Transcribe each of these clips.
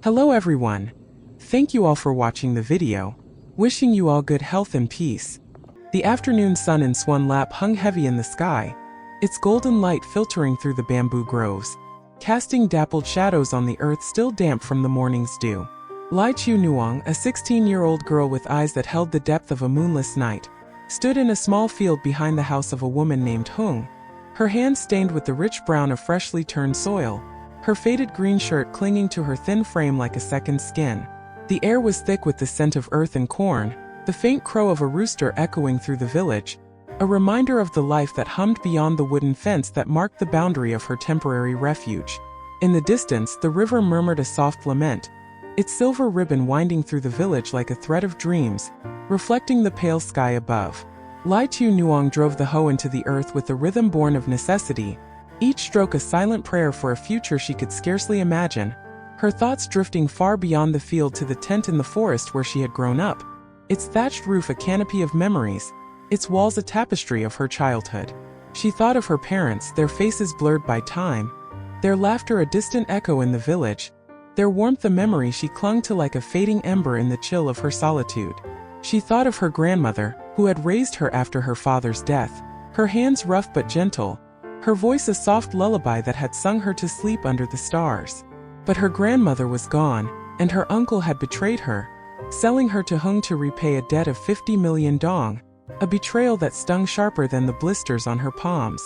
Hello everyone. Thank you all for watching the video. Wishing you all good health and peace. The afternoon sun in Swan Lap hung heavy in the sky, its golden light filtering through the bamboo groves, casting dappled shadows on the earth still damp from the morning's dew. Tieu Nuong, a 16-year-old girl with eyes that held the depth of a moonless night, stood in a small field behind the house of a woman named Hung, her hands stained with the rich brown of freshly turned soil, her faded green shirt clinging to her thin frame like a second skin. The air was thick with the scent of earth and corn, the faint crow of a rooster echoing through the village, a reminder of the life that hummed beyond the wooden fence that marked the boundary of her temporary refuge. In the distance, the river murmured a soft lament, its silver ribbon winding through the village like a thread of dreams, reflecting the pale sky above. Tieu Nuong drove the hoe into the earth with a rhythm born of necessity, each stroke a silent prayer for a future she could scarcely imagine, her thoughts drifting far beyond the field to the tent in the forest where she had grown up, its thatched roof a canopy of memories, its walls a tapestry of her childhood. She thought of her parents, their faces blurred by time, their laughter a distant echo in the village, their warmth a memory she clung to like a fading ember in the chill of her solitude. She thought of her grandmother, who had raised her after her father's death, her hands rough but gentle, her voice a soft lullaby that had sung her to sleep under the stars. But her grandmother was gone, and her uncle had betrayed her, selling her to Hung to repay a debt of 50 million dong, a betrayal that stung sharper than the blisters on her palms.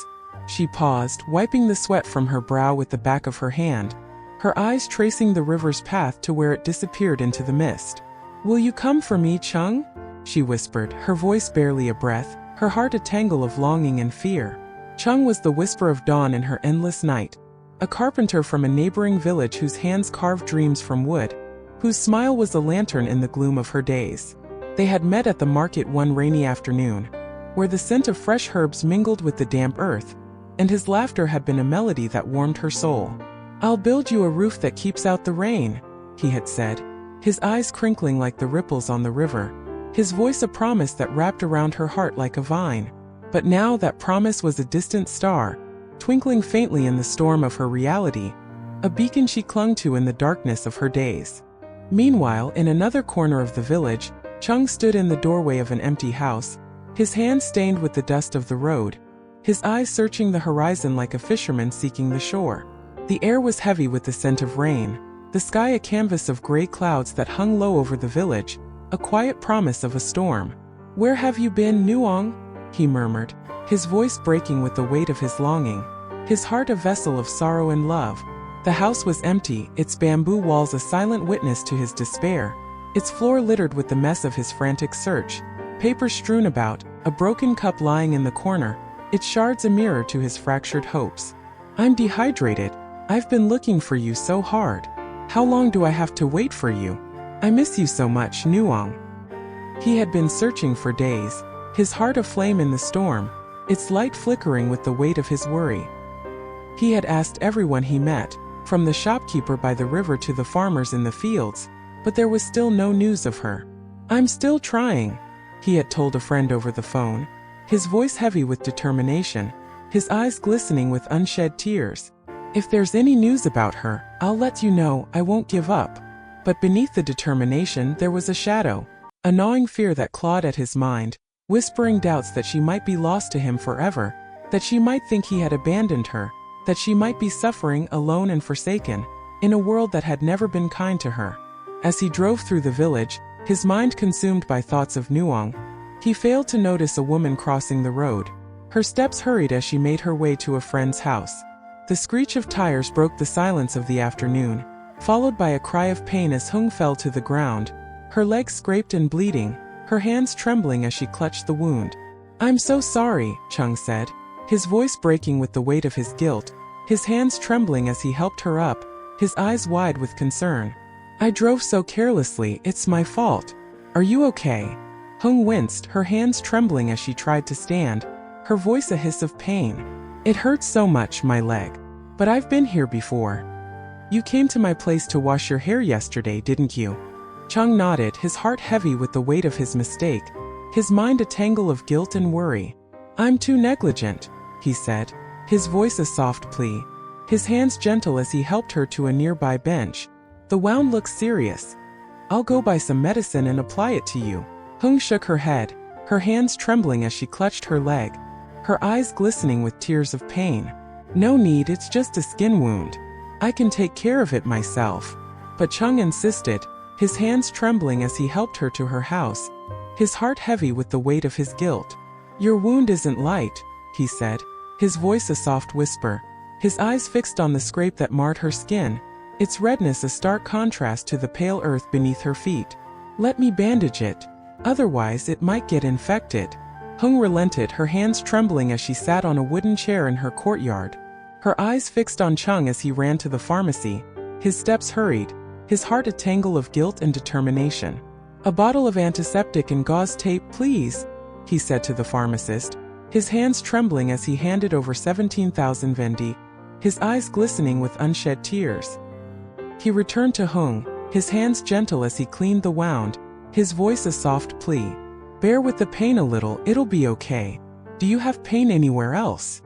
She paused, wiping the sweat from her brow with the back of her hand, her eyes tracing the river's path to where it disappeared into the mist. "Will you come for me, Chung?" she whispered, her voice barely a breath, her heart a tangle of longing and fear. Chung was the whisper of dawn in her endless night, a carpenter from a neighboring village whose hands carved dreams from wood, whose smile was a lantern in the gloom of her days. They had met at the market one rainy afternoon, where the scent of fresh herbs mingled with the damp earth, and his laughter had been a melody that warmed her soul. "I'll build you a roof that keeps out the rain," he had said, his eyes crinkling like the ripples on the river, his voice a promise that wrapped around her heart like a vine. But now that promise was a distant star, twinkling faintly in the storm of her reality, a beacon she clung to in the darkness of her days. Meanwhile, in another corner of the village, Chung stood in the doorway of an empty house, his hands stained with the dust of the road, his eyes searching the horizon like a fisherman seeking the shore. The air was heavy with the scent of rain, the sky a canvas of gray clouds that hung low over the village, a quiet promise of a storm. "Where have you been, Nuong?" he murmured, his voice breaking with the weight of his longing, his heart a vessel of sorrow and love. The house was empty, its bamboo walls a silent witness to his despair, its floor littered with the mess of his frantic search, paper strewn about, a broken cup lying in the corner, its shards a mirror to his fractured hopes. "I'm dehydrated. I've been looking for you so hard. How long do I have to wait for you? I miss you so much, Nuong." He had been searching for days, his heart aflame in the storm, its light flickering with the weight of his worry. He had asked everyone he met, from the shopkeeper by the river to the farmers in the fields, but there was still no news of her. "I'm still trying," he had told a friend over the phone, his voice heavy with determination, his eyes glistening with unshed tears. "If there's any news about her, I'll let you know, I won't give up." But beneath the determination there was a shadow, a gnawing fear that clawed at his mind, whispering doubts that she might be lost to him forever, that she might think he had abandoned her, that she might be suffering alone and forsaken, in a world that had never been kind to her. As he drove through the village, his mind consumed by thoughts of Nuong, he failed to notice a woman crossing the road. Her steps hurried as she made her way to a friend's house. The screech of tires broke the silence of the afternoon, followed by a cry of pain as Hung fell to the ground, her legs scraped and bleeding, her hands trembling as she clutched the wound. "I'm so sorry," Chung said, his voice breaking with the weight of his guilt, his hands trembling as he helped her up, his eyes wide with concern. "I drove so carelessly, it's my fault. Are you okay?" Hung winced, her hands trembling as she tried to stand, her voice a hiss of pain. "It hurts so much, my leg. But I've been here before. You came to my place to wash your hair yesterday, didn't you?" Chung nodded, his heart heavy with the weight of his mistake, his mind a tangle of guilt and worry. "I'm too negligent," he said, his voice a soft plea, his hands gentle as he helped her to a nearby bench. The wound looks serious. I'll go buy some medicine and apply it to you. Hung shook her head, her hands trembling as she clutched her leg, her eyes glistening with tears of pain. No need, it's just a skin wound. I can take care of it myself. But Chung insisted, his hands trembling as he helped her to her house, his heart heavy with the weight of his guilt. Your wound isn't light, he said, his voice a soft whisper, his eyes fixed on the scrape that marred her skin, its redness a stark contrast to the pale earth beneath her feet. Let me bandage it. Otherwise it might get infected. Hung relented, her hands trembling as she sat on a wooden chair in her courtyard, her eyes fixed on Chung as he ran to the pharmacy, his steps hurried, his heart a tangle of guilt and determination. A bottle of antiseptic and gauze tape, please, he said to the pharmacist, his hands trembling as he handed over 17,000 vendi, his eyes glistening with unshed tears. He returned to Hung, his hands gentle as he cleaned the wound, his voice a soft plea. Bear with the pain a little, it'll be okay. Do you have pain anywhere else?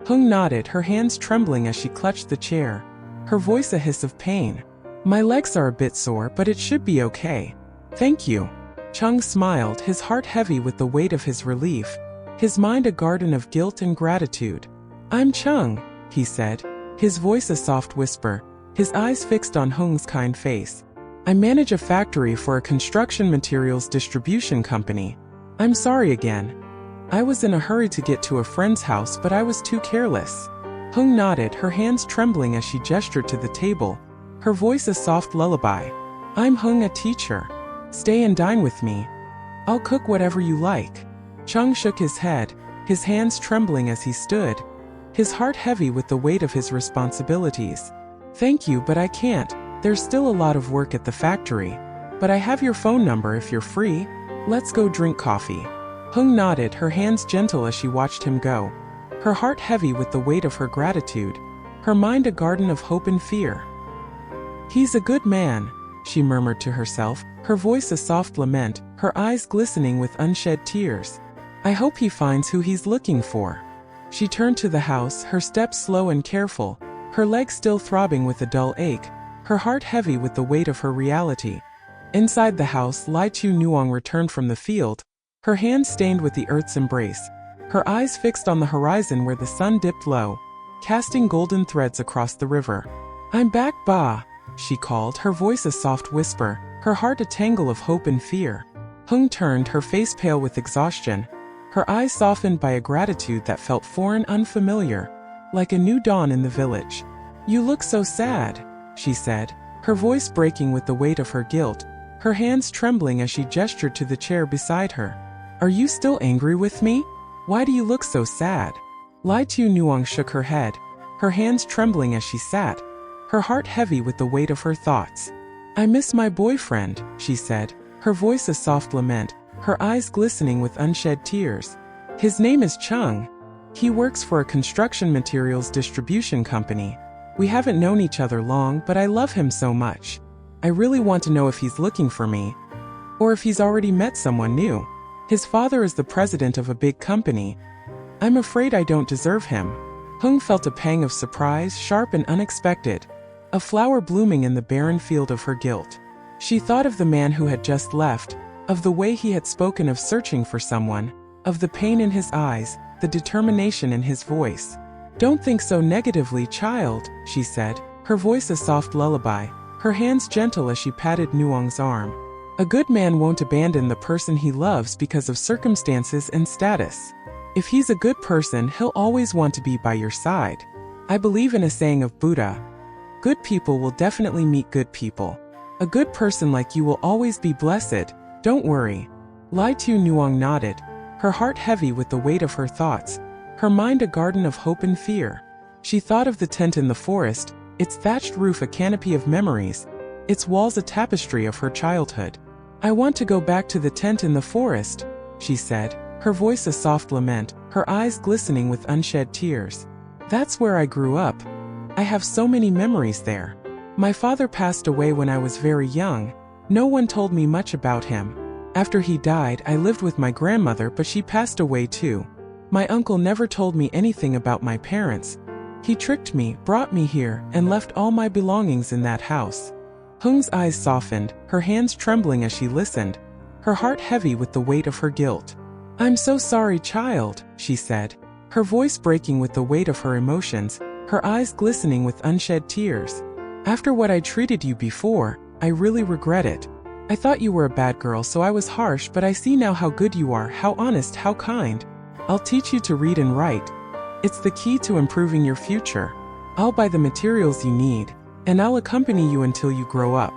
Hung nodded, her hands trembling as she clutched the chair, her voice a hiss of pain. My legs are a bit sore, but it should be okay. Thank you. Chung smiled, his heart heavy with the weight of his relief, his mind a garden of guilt and gratitude. I'm Chung, he said, his voice a soft whisper, his eyes fixed on Hung's kind face. I manage a factory for a construction materials distribution company. I'm sorry again. I was in a hurry to get to a friend's house, but I was too careless. Hung nodded, her hands trembling as she gestured to the table, her voice a soft lullaby. I'm Hung, a teacher. Stay and dine with me. I'll cook whatever you like. Chung shook his head, his hands trembling as he stood, his heart heavy with the weight of his responsibilities. Thank you, but I can't. There's still a lot of work at the factory. But I have your phone number if you're free. Let's go drink coffee. Hung nodded, her hands gentle as she watched him go, her heart heavy with the weight of her gratitude, her mind a garden of hope and fear. He's a good man, she murmured to herself, her voice a soft lament, her eyes glistening with unshed tears. I hope he finds who he's looking for. She turned to the house, her steps slow and careful, her legs still throbbing with a dull ache, her heart heavy with the weight of her reality. Inside the house, Tieu Nuong returned from the field, her hands stained with the earth's embrace, her eyes fixed on the horizon where the sun dipped low, casting golden threads across the river. I'm back, Ba, she called, her voice a soft whisper, her heart a tangle of hope and fear. Hung turned, her face pale with exhaustion, her eyes softened by a gratitude that felt foreign, unfamiliar, like a new dawn in the village. You look so sad, she said, her voice breaking with the weight of her guilt, her hands trembling as she gestured to the chair beside her. Are you still angry with me? Why do you look so sad? Tieu Nuong shook her head, her hands trembling as she sat, her heart heavy with the weight of her thoughts. I miss my boyfriend, she said, her voice a soft lament, her eyes glistening with unshed tears. His name is Chung. He works for a construction materials distribution company. We haven't known each other long, but I love him so much. I really want to know if he's looking for me, or if he's already met someone new. His father is the president of a big company. I'm afraid I don't deserve him. Hung felt a pang of surprise, sharp and unexpected, a flower blooming in the barren field of her guilt. She thought of the man who had just left, of the way he had spoken of searching for someone, of the pain in his eyes, the determination in his voice. Don't think so negatively, child, she said, her voice a soft lullaby, her hands gentle as she patted Nuong's arm. A good man won't abandon the person he loves because of circumstances and status. If he's a good person, he'll always want to be by your side. I believe in a saying of Buddha. Good people will definitely meet good people. A good person like you will always be blessed. Don't worry. Tieu Nuong nodded, her heart heavy with the weight of her thoughts, her mind a garden of hope and fear. She thought of the tent in the forest, its thatched roof a canopy of memories, its walls a tapestry of her childhood. I want to go back to the tent in the forest, she said, her voice a soft lament, her eyes glistening with unshed tears. That's where I grew up. I have so many memories there. My father passed away when I was very young. No one told me much about him. After he died, I lived with my grandmother, but she passed away too. My uncle never told me anything about my parents. He tricked me, brought me here, and left all my belongings in that house. Hung's eyes softened, her hands trembling as she listened, her heart heavy with the weight of her guilt. "I'm so sorry, child," she said, her voice breaking with the weight of her emotions, her eyes glistening with unshed tears. "After what I treated you before, I really regret it. I thought you were a bad girl, so I was harsh, but I see now how good you are, how honest, how kind. I'll teach you to read and write. It's the key to improving your future. I'll buy the materials you need, and I'll accompany you until you grow up.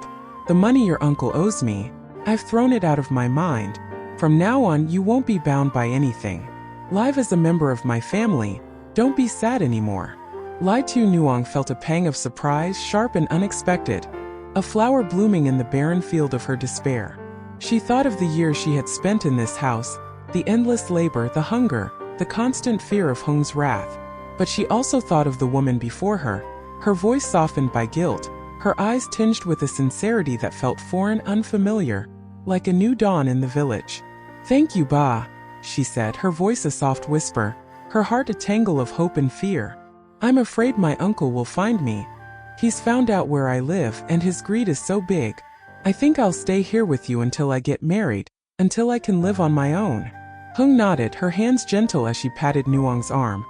The money your uncle owes me, I've thrown it out of my mind. From now on, you won't be bound by anything. Live as a member of my family, don't be sad anymore." Tieu Nuong felt a pang of surprise, sharp and unexpected, a flower blooming in the barren field of her despair. She thought of the years she had spent in this house, the endless labor, the hunger, the constant fear of Hung's wrath. But she also thought of the woman before her voice softened by guilt, her eyes tinged with a sincerity that felt foreign, unfamiliar, like a new dawn in the village. "Thank you, Ba," she said, her voice a soft whisper, her heart a tangle of hope and fear. "I'm afraid my uncle will find me. He's found out where I live, and his greed is so big. I think I'll stay here with you until I get married, until I can live on my own." Hung nodded, her hands gentle as she patted Nuong's arm,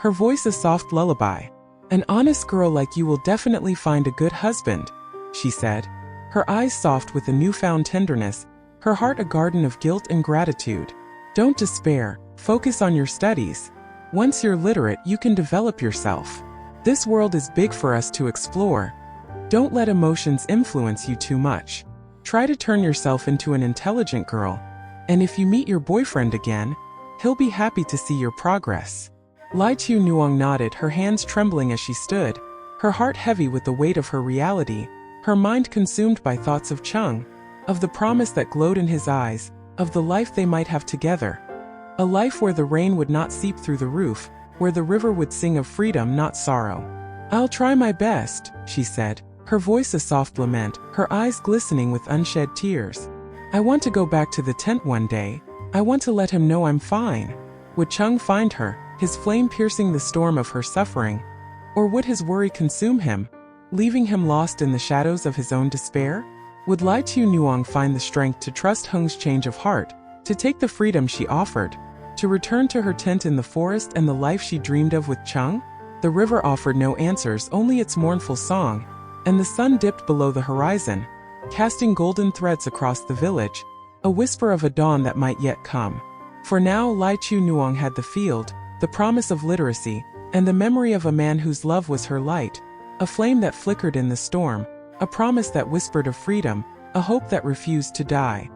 her voice a soft lullaby. "An honest girl like you will definitely find a good husband," she said, her eyes soft with a newfound tenderness, her heart a garden of guilt and gratitude. "Don't despair, focus on your studies. Once you're literate, you can develop yourself. This world is big for us to explore. Don't let emotions influence you too much. Try to turn yourself into an intelligent girl, and if you meet your boyfriend again, he'll be happy to see your progress." Tieu Nuong nodded, her hands trembling as she stood, her heart heavy with the weight of her reality, her mind consumed by thoughts of Chung, of the promise that glowed in his eyes, of the life they might have together. A life where the rain would not seep through the roof, where the river would sing of freedom, not sorrow. "I'll try my best," she said, her voice a soft lament, her eyes glistening with unshed tears. "I want to go back to the tent one day. I want to let him know I'm fine." Would Chung find her, his flame piercing the storm of her suffering? Or would his worry consume him, leaving him lost in the shadows of his own despair? Would Tieu Nuong find the strength to trust Hung's change of heart, to take the freedom she offered, to return to her tent in the forest and the life she dreamed of with Chung? The river offered no answers, only its mournful song, and the sun dipped below the horizon, casting golden threads across the village, a whisper of a dawn that might yet come. For now, Tieu Nuong had the field, the promise of literacy, and the memory of a man whose love was her light, a flame that flickered in the storm, a promise that whispered of freedom, a hope that refused to die.